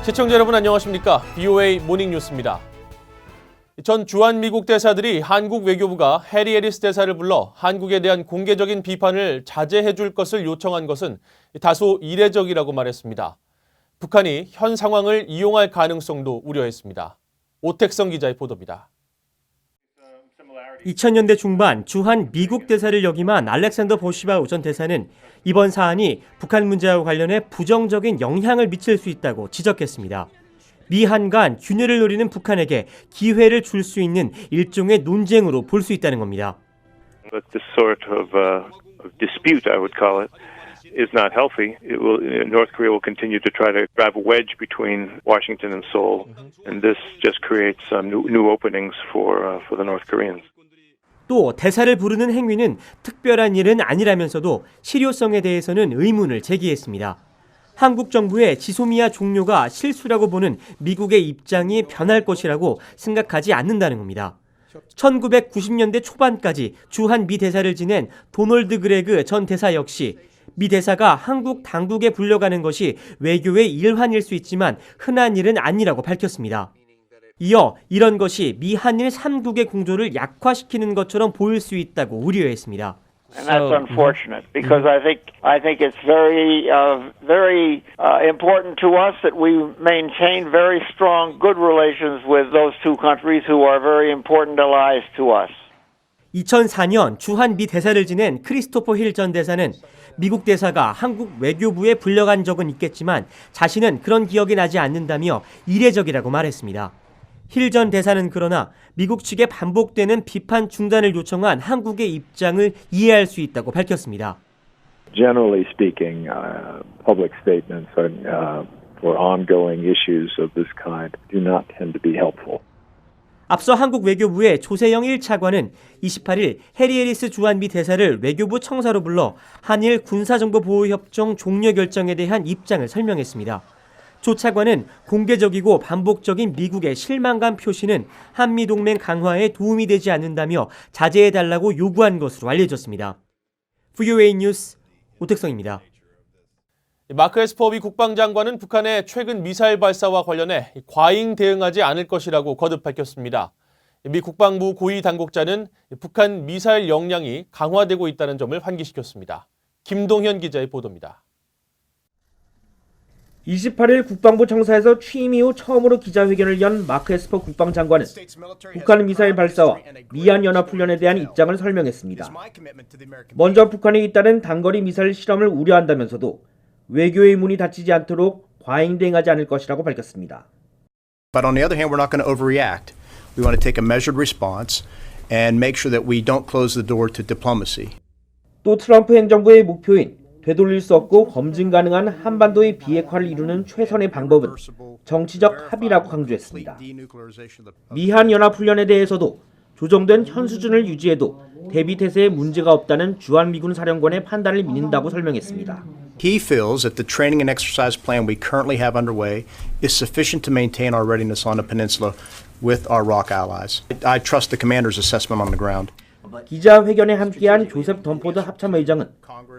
시청자 여러분 안녕하십니까? BOA 모닝뉴스입니다. 전 주한 미국 대사들이 한국 외교부가 해리 해리스 대사를 불러 한국에 대한 공개적인 비판을 자제해 줄 것을 요청한 것은 다소 이례적이라고 말했습니다. 북한이 현 상황을 이용할 가능성도 우려했습니다. 오택성 기자의 보도입니다. 2000년대 중반 주한 미국 대사를 역임한 알렉산더 보시바우 전 대사는 이번 사안이 북한 문제와 관련해 부정적인 영향을 미칠 수 있다고 지적했습니다. 미한 간 균열을 노리는 북한에게 기회를 줄 수 있는 일종의 논쟁으로 볼 수 있다는 겁니다. This sort of dispute, I would call it, is not healthy. North Korea will continue to try to drive a wedge between Washington and Seoul, and this just creates new openings for the North Koreans. 또 대사를 부르는 행위는 특별한 일은 아니라면서도 실효성에 대해서는 의문을 제기했습니다. 한국 정부의 지소미아 종료가 실수라고 보는 미국의 입장이 변할 것이라고 생각하지 않는다는 겁니다. 1990년대 초반까지 주한 미 대사를 지낸 도널드 그레그 전 대사 역시 미 대사가 한국 당국에 불려가는 것이 외교의 일환일 수 있지만 흔한 일은 아니라고 밝혔습니다. 이어 이런 것이 미한일 3국의 공조를 약화시키는 것처럼 보일 수 있다고 우려했습니다. And that's unfortunate because I think it's very important to us that we maintain very strong good relations with those two countries who are very important allies to us. 2004년 주한 미 대사를 지낸 크리스토퍼 힐 전 대사는 미국 대사가 한국 외교부에 불려간 적은 있겠지만 자신은 그런 기억이 나지 않는다며 이례적이라고 말했습니다. 힐 전 대사는 그러나 미국 측의 반복되는 비판 중단을 요청한 한국의 입장을 이해할 수 있다고 밝혔습니다. Generally speaking, public statements for ongoing issues of this kind do not tend to be helpful. 앞서 한국 외교부의 조세영 1차관은 28일 해리 해리스 주한 미 대사를 외교부 청사로 불러 한일 군사정보보호협정 종료 결정에 대한 입장을 설명했습니다. 조 차관은 공개적이고 반복적인 미국의 실망감 표시는 한미동맹 강화에 도움이 되지 않는다며 자제해달라고 요구한 것으로 알려졌습니다. VOA 뉴스 오택성입니다. 마크 에스퍼 미 국방장관은 북한의 최근 미사일 발사와 관련해 과잉 대응하지 않을 것이라고 거듭 밝혔습니다. 미 국방부 고위 당국자는 북한 미사일 역량이 강화되고 있다는 점을 환기시켰습니다. 김동현 기자의 보도입니다. 28일 국방부 청사에서 취임 이후 처음으로 기자회견을 연 마크 에스퍼 국방장관은 북한 미사일 발사와 미한연합훈련에 대한 입장을 설명했습니다. 먼저 북한이 잇따른 단거리 미사일 실험을 우려한다면서도 외교의 문이 닫히지 않도록 과잉 대응하지 않을 것이라고 밝혔습니다. But on the other hand, we're not going to overreact. We want to take a measured response and make sure that we don't close the door to diplomacy. 또 트럼프 행정부의 목표인 되돌릴 수 없고 검증 가능한 한반도의 비핵화를 이루는 최선의 방법은 정치적 합의라고 강조했습니다. 미한 연합훈련에 대해서도 조정된 현 수준을 유지해도 대비 태세에 문제가 없다는 주한미군 사령관의 판단을 믿는다고 설명했습니다. He feels that the training and exercise plan we currently have underway is sufficient to maintain our readiness on the peninsula with our ROC allies. I trust the commander's assessment on the ground. 기자회견에 함께한 조셉 덤포드 합참의장은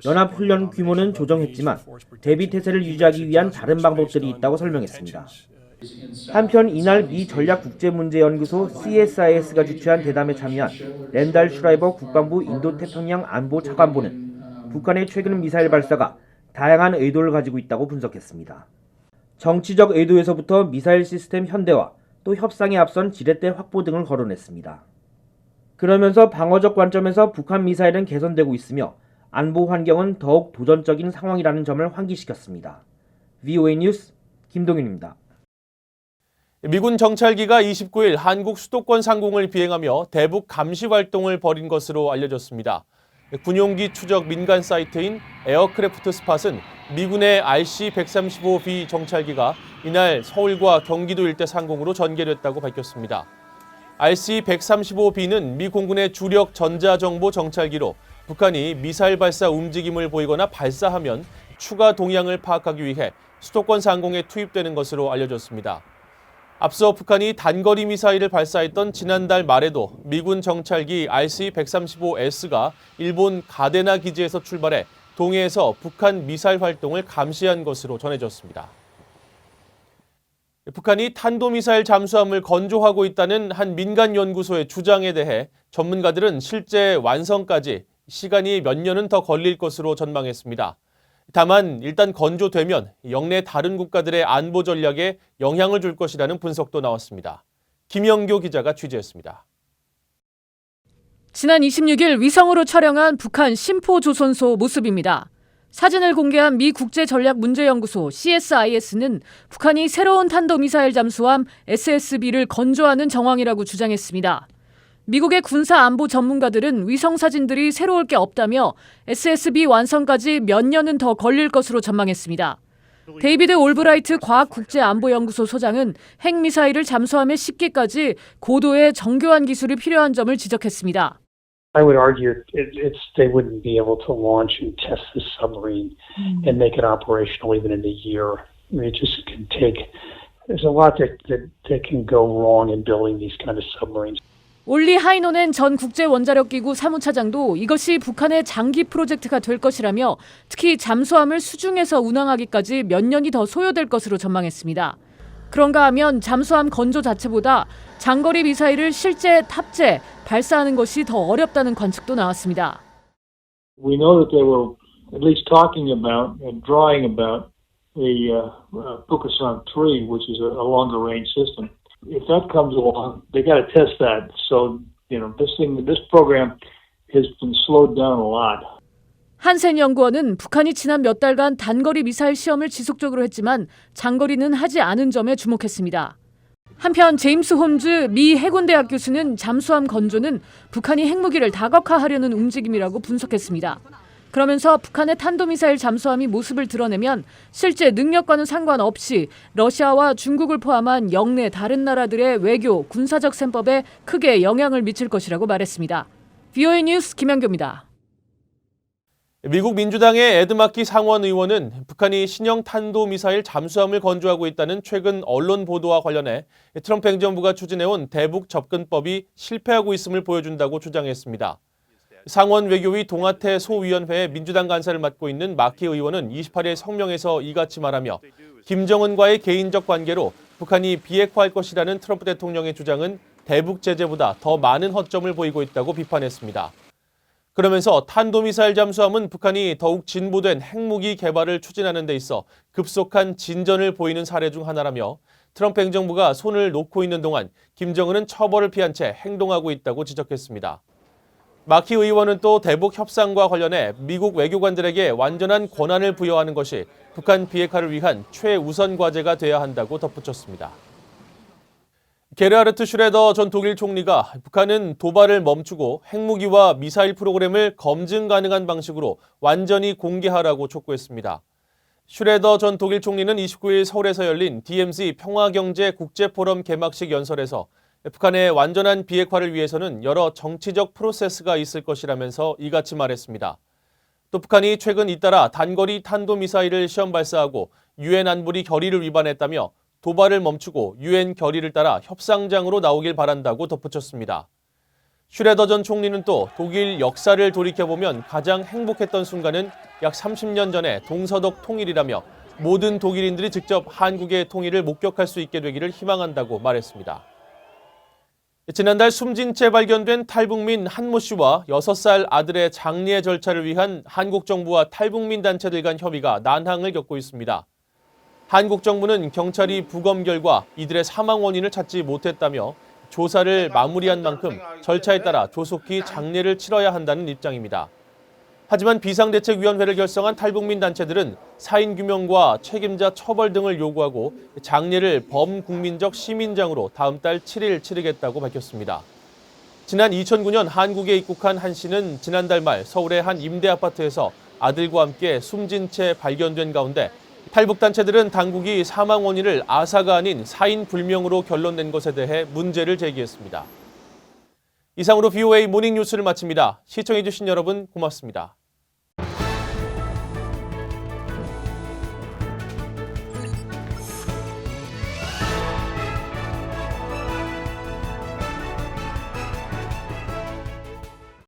연합훈련 규모는 조정했지만 대비 태세를 유지하기 위한 다른 방법들이 있다고 설명했습니다. 한편 이날 미 전략국제문제연구소 CSIS가 주최한 대담에 참여한 랜달 슈라이버 국방부 인도태평양 안보 차관보는 북한의 최근 미사일 발사가 다양한 의도를 가지고 있다고 분석했습니다. 정치적 의도에서부터 미사일 시스템 현대화, 또 협상에 앞선 지렛대 확보 등을 거론했습니다. 그러면서 방어적 관점에서 북한 미사일은 개선되고 있으며 안보 환경은 더욱 도전적인 상황이라는 점을 환기시켰습니다. VOA 뉴스 김동윤입니다. 미군 정찰기가 29일 한국 수도권 상공을 비행하며 대북 감시 활동을 벌인 것으로 알려졌습니다. 군용기 추적 민간 사이트인 에어크래프트 스팟은 미군의 RC-135B 정찰기가 이날 서울과 경기도 일대 상공으로 전개됐다고 밝혔습니다. RC-135B는 미 공군의 주력 전자정보 정찰기로 북한이 미사일 발사 움직임을 보이거나 발사하면 추가 동향을 파악하기 위해 수도권 상공에 투입되는 것으로 알려졌습니다. 앞서 북한이 단거리 미사일을 발사했던 지난달 말에도 미군 정찰기 RC-135S가 일본 가데나 기지에서 출발해 동해에서 북한 미사일 활동을 감시한 것으로 전해졌습니다. 북한이 탄도미사일 잠수함을 건조하고 있다는 한 민간 연구소의 주장에 대해 전문가들은 실제 완성까지 시간이 몇 년은 더 걸릴 것으로 전망했습니다. 다만 일단 건조되면 영내 다른 국가들의 안보 전략에 영향을 줄 것이라는 분석도 나왔습니다. 김영교 기자가 취재했습니다. 지난 26일 위성으로 촬영한 북한 심포조선소 모습입니다. 사진을 공개한 미 국제전략문제연구소 CSIS는 북한이 새로운 탄도미사일 잠수함 SSB를 건조하는 정황이라고 주장했습니다. 미국의 군사안보 전문가들은 위성 사진들이 새로울 게 없다며 SSB 완성까지 몇 년은 더 걸릴 것으로 전망했습니다. 데이비드 올브라이트 과학국제안보연구소 소장은 핵미사일을 잠수함에 싣기까지 고도의 정교한 기술이 필요한 점을 지적했습니다. I would argue they wouldn't be able to launch and test the submarine and make it operational even in a year. It just can take. There's a lot that can go wrong in building these kind of submarines. 올리 하이노넨 전 국제원자력기구 사무차장도 이것이 북한의 장기 프로젝트가 될 것이라며 특히 잠수함을 수중에서 운항하기까지 몇 년이 더 소요될 것으로 전망했습니다. 그런가 하면 잠수함 건조 자체보다 장거리 미사일을 실제 탑재, 발사하는 것이 더 어렵다는 관측도 나왔습니다. We know that they were at least talking about and drawing about the Bukasan 3, which is a longer range system. If that comes along, they got to test that. So, this program has been slowed down a lot. 한센 연구원은 북한이 지난 몇 달간 단거리 미사일 시험을 지속적으로 했지만 장거리는 하지 않은 점에 주목했습니다. 한편 제임스 홈즈 미 해군대학 교수는 잠수함 건조는 북한이 핵무기를 다각화하려는 움직임이라고 분석했습니다. 그러면서 북한의 탄도미사일 잠수함이 모습을 드러내면 실제 능력과는 상관없이 러시아와 중국을 포함한 영내 다른 나라들의 외교, 군사적 셈법에 크게 영향을 미칠 것이라고 말했습니다. VOA 뉴스 김현교입니다. 미국 민주당의 에드 마키 상원 의원은 북한이 신형 탄도미사일 잠수함을 건조하고 있다는 최근 언론 보도와 관련해 트럼프 행정부가 추진해온 대북 접근법이 실패하고 있음을 보여준다고 주장했습니다. 상원 외교위 동아태 소위원회의 민주당 간사를 맡고 있는 마키 의원은 28일 성명에서 이같이 말하며 김정은과의 개인적 관계로 북한이 비핵화할 것이라는 트럼프 대통령의 주장은 대북 제재보다 더 많은 허점을 보이고 있다고 비판했습니다. 그러면서 탄도미사일 잠수함은 북한이 더욱 진보된 핵무기 개발을 추진하는 데 있어 급속한 진전을 보이는 사례 중 하나라며 트럼프 행정부가 손을 놓고 있는 동안 김정은은 처벌을 피한 채 행동하고 있다고 지적했습니다. 마키 의원은 또 대북 협상과 관련해 미국 외교관들에게 완전한 권한을 부여하는 것이 북한 비핵화를 위한 최우선 과제가 돼야 한다고 덧붙였습니다. 게르하르트 슈레더 전 독일 총리가 북한은 도발을 멈추고 핵무기와 미사일 프로그램을 검증 가능한 방식으로 완전히 공개하라고 촉구했습니다. 슈레더 전 독일 총리는 29일 서울에서 열린 DMZ 평화경제 국제포럼 개막식 연설에서 북한의 완전한 비핵화를 위해서는 여러 정치적 프로세스가 있을 것이라면서 이같이 말했습니다. 또 북한이 최근 잇따라 단거리 탄도미사일을 시험 발사하고 유엔 안보리 결의를 위반했다며 도발을 멈추고 유엔 결의를 따라 협상장으로 나오길 바란다고 덧붙였습니다. 슈레더 전 총리는 또 독일 역사를 돌이켜보면 가장 행복했던 순간은 약 30년 전의 동서독 통일이라며 모든 독일인들이 직접 한국의 통일을 목격할 수 있게 되기를 희망한다고 말했습니다. 지난달 숨진 채 발견된 탈북민 한모 씨와 6살 아들의 장례 절차를 위한 한국 정부와 탈북민 단체들 간 협의가 난항을 겪고 있습니다. 한국 정부는 경찰이 부검 결과 이들의 사망 원인을 찾지 못했다며 조사를 마무리한 만큼 절차에 따라 조속히 장례를 치러야 한다는 입장입니다. 하지만 비상대책위원회를 결성한 탈북민 단체들은 사인 규명과 책임자 처벌 등을 요구하고 장례를 범국민적 시민장으로 다음 달 7일 치르겠다고 밝혔습니다. 지난 2009년 한국에 입국한 한 씨는 지난달 말 서울의 한 임대 아파트에서 아들과 함께 숨진 채 발견된 가운데 탈북단체들은 당국이 사망 원인을 아사가 아닌 사인 불명으로 결론낸 것에 대해 문제를 제기했습니다. 이상으로 VOA 모닝뉴스를 마칩니다. 시청해주신 여러분 고맙습니다.